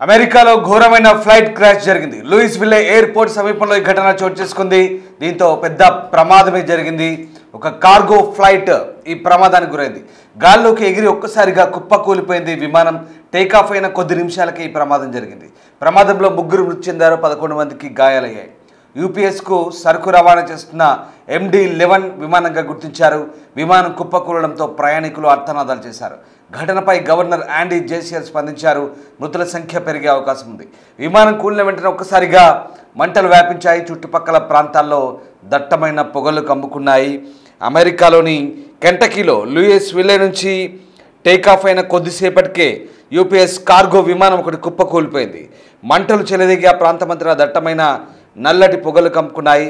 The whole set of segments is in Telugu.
అమెరికాలో ఘోరమైన ఫ్లైట్ క్రాష్ జరిగింది. లూయిస్విల్లే ఎయిర్పోర్ట్ సమీపంలో ఈ ఘటన చోటు చేసుకుంది. దీంతో పెద్ద ప్రమాదమే జరిగింది. ఒక కార్గో ఫ్లైట్ ఈ ప్రమాదానికి గురైంది. గాల్లోకి ఎగిరి ఒక్కసారిగా కుప్పకూలిపోయింది. విమానం టేకాఫ్ అయిన కొద్ది నిమిషాలకే ఈ ప్రమాదం జరిగింది. ప్రమాదంలో 3 మృతి చెందారు, 11 మందికి గాయాలయ్యాయి. యూపీఎస్కు సరుకు రవాణా చేస్తున్న MD-11 విమానంగా గుర్తించారు. విమానం కుప్పకూలడంతో ప్రయాణికులు ఆర్తనాదాలు చేశారు. ఘటనపై గవర్నర్ యాండీ జేసియర్ స్పందించారు. మృతుల సంఖ్య పెరిగే అవకాశం ఉంది. విమానం కూలిన వెంటనే ఒక్కసారిగా మంటలు వ్యాపించాయి. చుట్టుపక్కల ప్రాంతాల్లో దట్టమైన పొగలు కమ్ముకున్నాయి. అమెరికాలోని కెంటకీలో లూయిస్విల్లే నుంచి టేకాఫ్ అయిన కొద్దిసేపటికే యూపీఎస్ కార్గో విమానం ఒకటి కుప్పకూలిపోయింది. మంటలు చెలరేగి ఆ ప్రాంతమంతా దట్టమైన నల్లటి పొగలు కమ్ముకున్నాయి.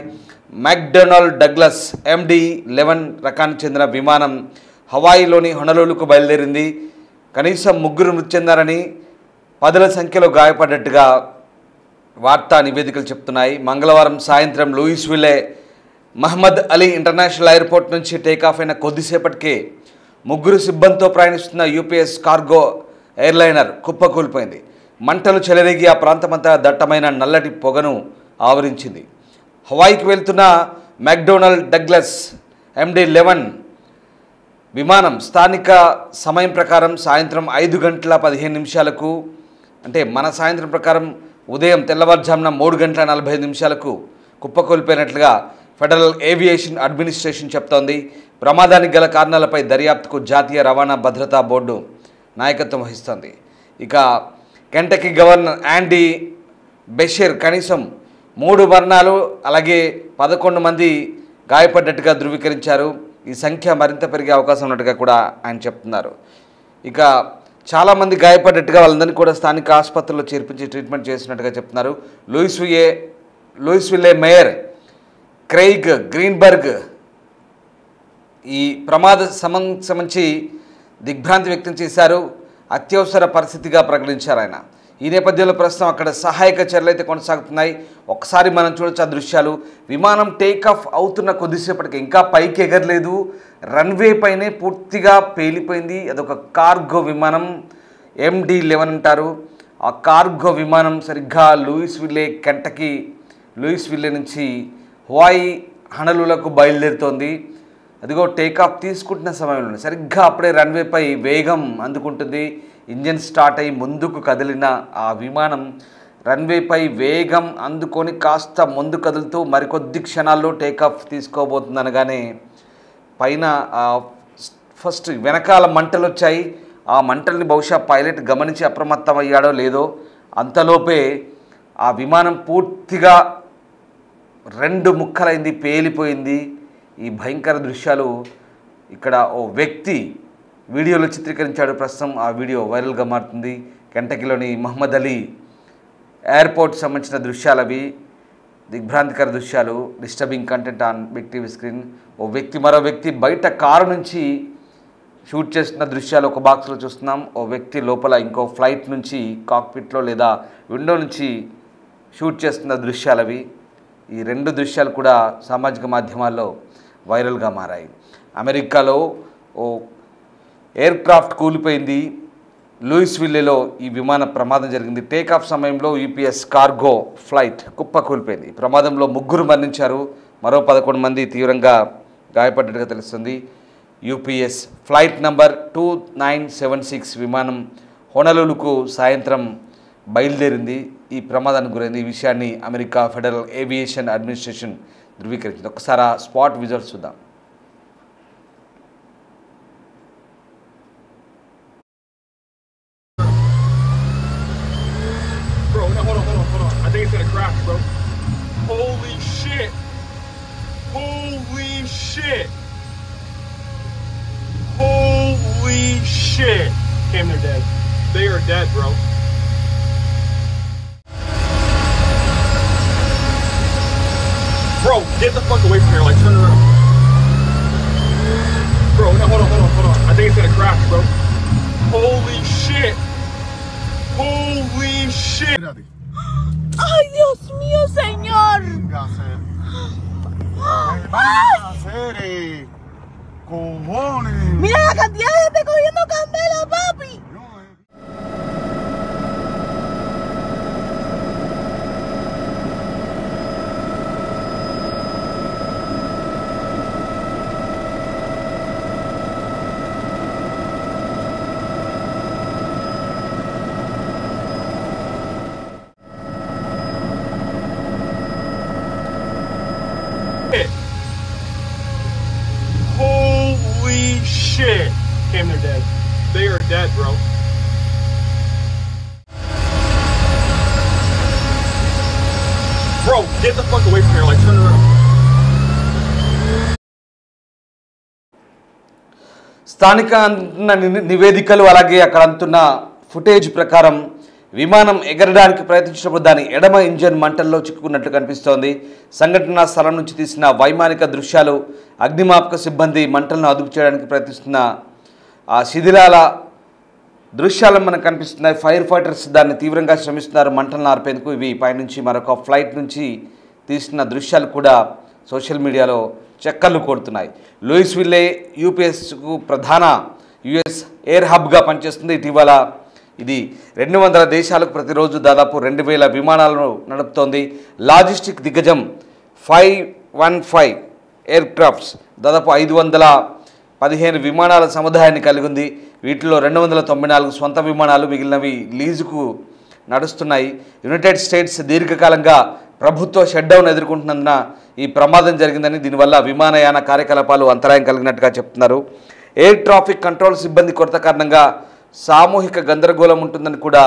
మెక్డొనాల్డ్ డగ్లస్ MD-11 రకానికి చెందిన విమానం హవాయిలోని హొనలూలుకు బయలుదేరింది. కనీసం 3 మృతి చెందారని, 10ల సంఖ్యలో గాయపడ్డట్టుగా వార్తా నివేదికలు చెప్తున్నాయి. మంగళవారం సాయంత్రం Louisville Muhammad Ali international airport నుంచి టేకాఫ్ అయిన కొద్దిసేపటికే 3 సిబ్బందితో ప్రయాణిస్తున్న యూపీఎస్ కార్గో ఎయిర్లైనర్ కుప్పకూలిపోయింది. మంటలు చెలరేగి ఆ ప్రాంతమంతా దట్టమైన నల్లటి పొగను ఆవరించింది. హవాయికి వెళ్తున్న మెక్డొనాల్డ్ డగ్లస్ MD-11 విమానం స్థానిక సమయం ప్రకారం సాయంత్రం 5:15 అంటే మన సాయంత్రం ప్రకారం ఉదయం తెల్లవారుజామున 3:45 కుప్పకూలిపోయినట్లుగా ఫెడరల్ ఏవియేషన్ అడ్మినిస్ట్రేషన్ చెప్తోంది. ప్రమాదానికి గల కారణాలపై దర్యాప్తుకు జాతీయ రవాణా భద్రతా బోర్డు నాయకత్వం వహిస్తోంది. ఇక కెంటకీ గవర్నర్ యాండీ బెషీర్ కనీసం 3 మరణాలు అలాగే 11 మంది గాయపడ్డట్టుగా ధృవీకరించారు. ఈ సంఖ్య మరింత పెరిగే అవకాశం ఉన్నట్టుగా కూడా ఆయన చెప్తున్నారు. ఇక చాలామంది గాయపడ్డట్టుగా వాళ్ళందరినీ కూడా స్థానిక ఆసుపత్రుల్లో చేర్పించి ట్రీట్మెంట్ చేస్తున్నట్టుగా చెప్తున్నారు. లూయిస్విల్లే మేయర్ క్రెయిగ్ గ్రీన్బర్గ్ ఈ ప్రమాద సంబంధించి దిగ్భ్రాంతి వ్యక్తం చేశారు. అత్యవసర పరిస్థితిగా ప్రకటించారు ఆయన. ఈ నేపథ్యంలో ప్రస్తుతం అక్కడ సహాయక చర్యలు అయితే కొనసాగుతున్నాయి. ఒకసారి మనం చూడొచ్చు ఆ దృశ్యాలు. విమానం టేకాఫ్ అవుతున్న కొద్దిసేపటికి ఇంకా పైకి ఎగరలేదు, రన్వే పైనే పూర్తిగా పేలిపోయింది. అదొక కార్గో విమానం, MD-11 అంటారు. ఆ కార్గో విమానం సరిగ్గా లూయిస్విల్లే నుంచి హవాయి హనలులకు బయలుదేరుతోంది. అదిగో టేకాఫ్ తీసుకుంటున్న సమయంలో సరిగ్గా అప్పుడే రన్వేపై వేగం అందుకుంటుంది. ఇంజన్ స్టార్ట్ అయ్యి ముందుకు కదిలిన ఆ విమానం రన్వేపై వేగం అందుకొని కాస్త ముందు కదులుతూ మరికొద్ది క్షణాల్లో టేకాఫ్ తీసుకోబోతుంది అనగానే పైన ఫస్ట్ వెనకాల మంటలు వచ్చాయి. ఆ మంటల్ని బహుశా పైలట్ గమనించి అప్రమత్తం అయ్యాడో లేదో అంతలోపే ఆ విమానం పూర్తిగా 2 ముక్కలైంది, పేలిపోయింది. ఈ భయంకర దృశ్యాలు ఇక్కడ ఓ వ్యక్తి వీడియోలో చిత్రీకరించాడు. ప్రస్తుతం ఆ వీడియో వైరల్గా మారుతుంది. కెంటకీలోని మహమ్మద్ అలీ ఎయిర్పోర్ట్ సంబంధించిన దృశ్యాలు అవి. దిగ్భ్రాంతికర దృశ్యాలు, disturbing content on big TV screen. మరో వ్యక్తి బయట కారు నుంచి షూట్ చేస్తున్న దృశ్యాలు ఒక బాక్స్లో చూస్తున్నాం. ఓ వ్యక్తి లోపల ఇంకో ఫ్లైట్ నుంచి కాక్పిట్లో లేదా విండో నుంచి షూట్ చేస్తున్న దృశ్యాలు అవి. ఈ 2 దృశ్యాలు కూడా సామాజిక మాధ్యమాల్లో వైరల్గా మారాయి. అమెరికాలో ఓ ఎయిర్క్రాఫ్ట్ కూలిపోయింది. లూయిస్విల్లేలో ఈ విమాన ప్రమాదం జరిగింది. టేకాఫ్ సమయంలో యూపీఎస్ కార్గో ఫ్లైట్ కుప్పకూలిపోయింది. ఈ ప్రమాదంలో 3 మరణించారు, మరో 11 మంది తీవ్రంగా గాయపడ్డట్టుగా తెలుస్తుంది. యూపీఎస్ ఫ్లైట్ నంబర్ 2976 విమానం హొనలూలుకు సాయంత్రం బయలుదేరింది. ఈ ప్రమాదానికి గురైంది. ఈ విషయాన్ని అమెరికా ఫెడరల్ ఏవియేషన్ అడ్మినిస్ట్రేషన్ ధృవీకరించింది. ఒకసారి ఆ స్పాట్ విజువల్స్ చూద్దాం. Holy shit! Holy shit! Holy shit! Damn, they're dead. They are dead, bro. Bro, get the fuck away from here, like turn around. Bro, no, hold on. I think it's gonna crash, bro. Holy shit! Holy shit! ¡Ay, Dios mío, señor! ¡Ay! ¡Cojones! ¡Mira la cantidad de gente cogiendo candela, papi! Bro, get the fuck away from here. Like, turn around. స్థానిక నివేదికలు అలాగే అక్కడ అందుతున్న ఫుటేజ్ ప్రకారం విమానం ఎగరడానికి ప్రయత్నించినప్పుడు దాని ఎడమ ఇంజన్ మంటల్లో చిక్కుకున్నట్లు కనిపిస్తోంది. సంఘటనా స్థలం నుంచి తీసిన వైమానిక దృశ్యాలు అగ్నిమాపక సిబ్బంది మంటలను అదుపు చేయడానికి ప్రయత్నిస్తున్న ఆ శిథిలాల దృశ్యాలు మనకు కనిపిస్తున్నాయి. ఫైర్ ఫైటర్స్ దాన్ని తీవ్రంగా శ్రమిస్తున్నారు మంటలను ఆర్పేందుకు. ఇవి పైనుంచి మరొక ఫ్లైట్ నుంచి తీసిన దృశ్యాలు కూడా సోషల్ మీడియాలో చక్కర్లు కొడుతున్నాయి. లూయిస్విల్లే యూపీఎస్కు ప్రధాన యుఎస్ ఎయిర్ హబ్గా పనిచేస్తుంది. ఇటీవల ఇది 200 దేశాలకు ప్రతిరోజు దాదాపు 2000 విమానాలను నడుపుతోంది. లాజిస్టిక్ దిగ్గజం 515 ఎయిర్ క్రాఫ్ట్స్ దాదాపు 515 విమానాల సముదాయాన్ని కలిగి ఉంది. వీటిలో 294 సొంత విమానాలు, మిగిలినవి లీజుకు నడుస్తున్నాయి. యునైటెడ్ స్టేట్స్ దీర్ఘకాలంగా ప్రభుత్వ షట్డౌన్ ఎదుర్కొంటున్నందున ఈ ప్రమాదం జరిగిందని, దీనివల్ల విమానయాన కార్యకలాపాలు అంతరాయం కలిగినట్టుగా చెప్తున్నారు. ఎయిర్ ట్రాఫిక్ కంట్రోల్ సిబ్బంది కొరత కారణంగా సామూహిక గందరగోళం ఉంటుందని కూడా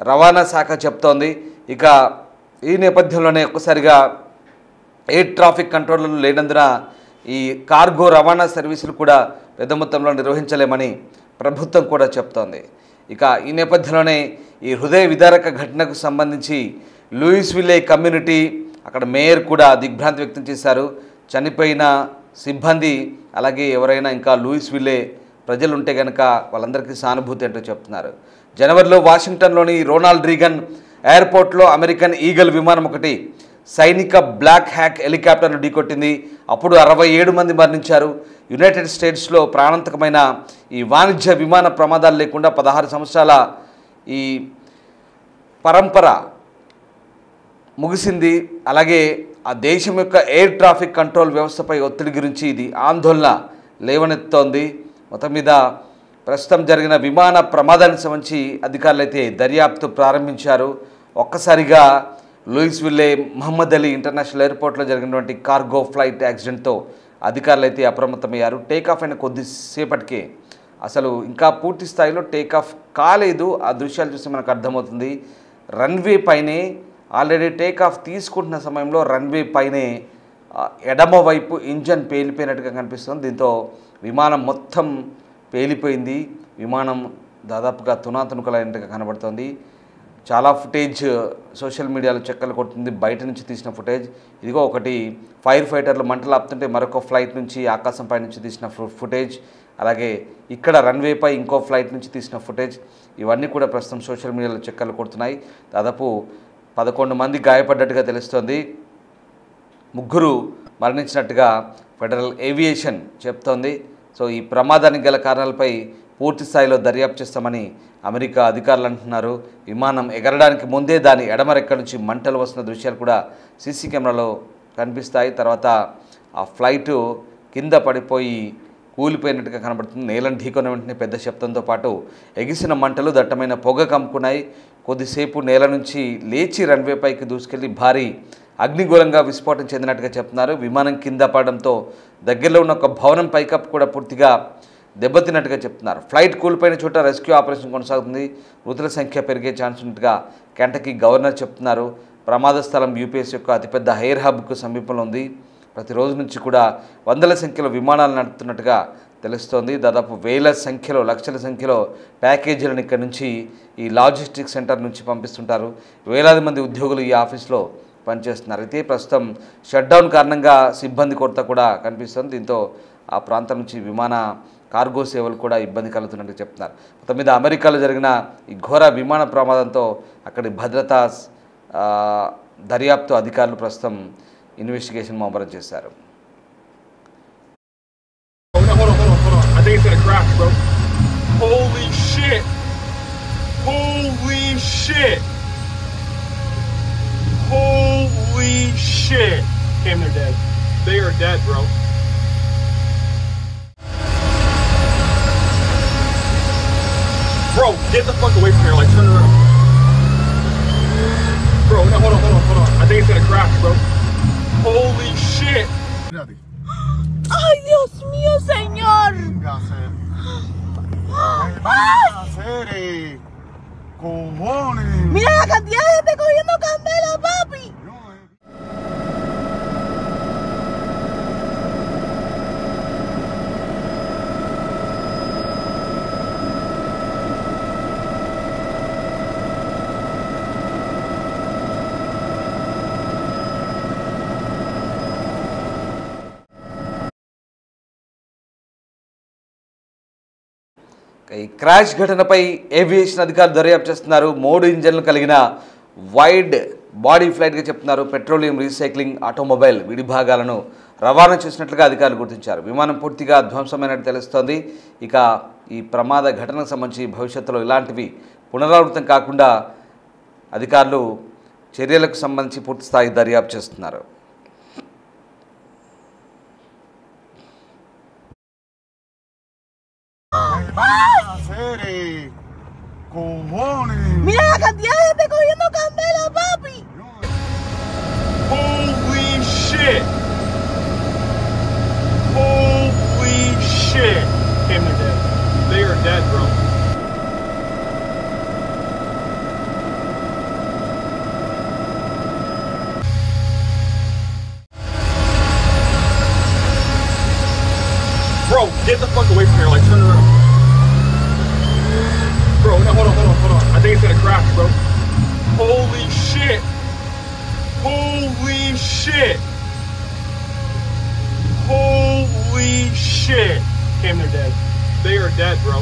రవాణా శాఖ చెప్తోంది. ఇక ఈ నేపథ్యంలోనే ఒక్కసారిగా ఎయిర్ ట్రాఫిక్ కంట్రోలర్లు లేనందున ఈ కార్గో రవాణా సర్వీసులు కూడా పెద్ద మొత్తంలో నిర్వహించలేమని ప్రభుత్వం కూడా చెప్తోంది. ఇక ఈ నేపథ్యంలోనే ఈ హృదయ విదారక ఘటనకు సంబంధించి లూయిస్విల్లే కమ్యూనిటీ అక్కడ మేయర్ కూడా దిగ్భ్రాంతి వ్యక్తం చేశారు. చనిపోయిన సిబ్బంది అలాగే ఎవరైనా ఇంకా లూయిస్విల్లే ప్రజలు ఉంటే కనుక వాళ్ళందరికీ సానుభూతి అంటూ చెప్తున్నారు. జనవరిలో వాషింగ్టన్లోని రోనాల్డ్ రీగన్ ఎయిర్పోర్ట్లో అమెరికన్ ఈగల్ విమానం ఒకటి సైనిక బ్లాక్ హ్యాక్ హెలికాప్టర్ను ఢీకొట్టింది. అప్పుడు 67 మంది మరణించారు. యునైటెడ్ స్టేట్స్లో ప్రాణాంతకమైన ఈ వాణిజ్య విమాన ప్రమాదాలు లేకుండా 16 సంవత్సరాల ఈ పరంపర ముగిసింది. అలాగే ఆ దేశం యొక్క ఎయిర్ ట్రాఫిక్ కంట్రోల్ వ్యవస్థపై ఒత్తిడి గురించి ఇది ఆందోళన లేవనెత్తోంది. మొత్తం మీద ప్రస్తుతం జరిగిన విమాన ప్రమాదానికి సంబంధించి అధికారులు అయితే దర్యాప్తు ప్రారంభించారు. ఒక్కసారిగా లూయిస్విల్లే మహమ్మద్ అలీ ఇంటర్నేషనల్ ఎయిర్పోర్ట్లో జరిగినటువంటి కార్గో ఫ్లైట్ యాక్సిడెంట్తో అధికారులు అయితే అప్రమత్తమయ్యారు. టేకాఫ్ అయిన కొద్దిసేపటికే అసలు ఇంకా పూర్తి స్థాయిలో టేకాఫ్ కాలేదు. ఆ దృశ్యాలు చూస్తే మనకు అర్థమవుతుంది. రన్వే పైనే ఆల్రెడీ టేకాఫ్ తీసుకుంటున్న సమయంలో రన్వే పైనే ఎడమ వైపు ఇంజన్ పేలిపోయినట్టుగా కనిపిస్తుంది. దీంతో విమానం మొత్తం పేలిపోయింది. విమానం దాదాపుగా తునాతునుకలైనట్టుగా కనబడుతోంది. చాలా ఫుటేజ్ సోషల్ మీడియాలో చెక్కలు కొడుతుంది. బయట నుంచి తీసిన ఫుటేజ్ ఇదిగో ఒకటి ఫైర్ ఫైటర్లు మంటలు ఆపుతుంటే మరొక ఫ్లైట్ నుంచి ఆకాశంపై నుంచి తీసిన ఫుటేజ్, అలాగే ఇక్కడ రన్వేపై ఇంకో ఫ్లైట్ నుంచి తీసిన ఫుటేజ్, ఇవన్నీ కూడా ప్రస్తుతం సోషల్ మీడియాలో చెక్కలు కొడుతున్నాయి. దాదాపు 11 మంది గాయపడ్డట్టుగా తెలుస్తోంది. 3 మరణించినట్టుగా ఫెడరల్ ఏవియేషన్ చెప్తోంది. సో ఈ ప్రమాదానికి గల కారణాలపై పూర్తి స్థాయిలో దర్యాప్తు చేస్తామని అమెరికా అధికారులు అంటున్నారు. విమానం ఎగరడానికి ముందే దాని ఎడమ రెక్క నుంచి మంటలు వస్తున్న దృశ్యాలు కూడా సీసీ కెమెరాలో కనిపిస్తాయి. తర్వాత ఆ ఫ్లైటు కింద పడిపోయి కూలిపోయినట్టుగా కనబడుతుంది. నేలను ఢీకొన్న వెంటనే పెద్ద శబ్దంతో పాటు ఎగిసిన మంటలు దట్టమైన పొగ కమ్ముకున్నాయి. కొద్దిసేపు నేల నుంచి లేచి రన్వేపైకి దూసుకెళ్లి భారీ అగ్నిగోళంగా విస్ఫోటం చెందినట్టుగా చెప్తున్నారు. విమానం కింద పడడంతో దగ్గరలో ఉన్న ఒక భవనం పైకప్పు కూడా పూర్తిగా దెబ్బతిన్నట్టుగా చెప్తున్నారు. ఫ్లైట్ కూలిపోయిన చోట రెస్క్యూ ఆపరేషన్ కొనసాగుతుంది. మృతుల సంఖ్య పెరిగే ఛాన్స్ ఉన్నట్టుగా కెంటకీ గవర్నర్ చెప్తున్నారు. ప్రమాద స్థలం యూపీఎస్ యొక్క అతిపెద్ద ఎయిర్ హబ్కు సమీపంలో ఉంది. ప్రతిరోజు నుంచి కూడా వందల సంఖ్యలో విమానాలు నడుపుతున్నట్టుగా తెలుస్తోంది. దాదాపు వేల సంఖ్యలో లక్షల సంఖ్యలో ప్యాకేజీలను ఇక్కడ నుంచి ఈ లాజిస్టిక్ సెంటర్ నుంచి పంపిస్తుంటారు. వేలాది మంది ఉద్యోగులు ఈ ఆఫీస్లో పనిచేస్తున్నారు. అయితే ప్రస్తుతం షట్డౌన్ కారణంగా సిబ్బంది కొరత కూడా కనిపిస్తుంది. దీంతో ఆ ప్రాంతం నుంచి విమాన కార్గో సేవలు కూడా ఇబ్బంది కలుగుతున్నట్టు చెప్తున్నారు. మొత్తం మీద అమెరికాలో జరిగిన ఈ ఘోర విమాన ప్రమాదంతో అక్కడి భద్రతా దర్యాప్తు అధికారులు ప్రస్తుతం ఇన్వెస్టిగేషన్ ముమ్మరం చేశారు. I think it's gonna crash, bro. Holy shit! Holy shit! Holy shit! Damn, they're dead. They are dead, bro. Bro, get the fuck away from here. Like, turn around. Bro, no, hold on. I think it's gonna crash, bro. Holy shit! ¡Ay, Dios mío, señor! ¡Cojones! ¡Mira la cantidad de gente cogiendo candela, papi! ఈ క్రాష్ ఘటనపై ఏవియేషన్ అధికారులు దర్యాప్తు చేస్తున్నారు. 3 ఇంజన్లు కలిగిన వైడ్ బాడీ ఫ్లైట్గా చెప్తున్నారు. పెట్రోలియం రీసైక్లింగ్ ఆటోమొబైల్ విడి భాగాలను రవాణా చేసినట్లుగా అధికారులు గుర్తించారు. విమానం పూర్తిగా ధ్వంసమైనట్టు తెలుస్తోంది. ఇక ఈ ప్రమాద ఘటనకు సంబంధించి భవిష్యత్తులో ఇలాంటివి పునరావృతం కాకుండా అధికారులు చర్యలకు సంబంధించి పూర్తి స్థాయి దర్యాప్తు చేస్తున్నారు. Mira la cantidad de gente cogiendo candela, papi. Holy shit! Holy shit! Damn, they're dead. They are dead, bro. Bro, get the fuck away from here. Like, turn around. Bro, no, hold on. I think it's gonna crash, bro. Holy shit! Holy shit! Holy shit! Damn, they're dead. They are dead, bro.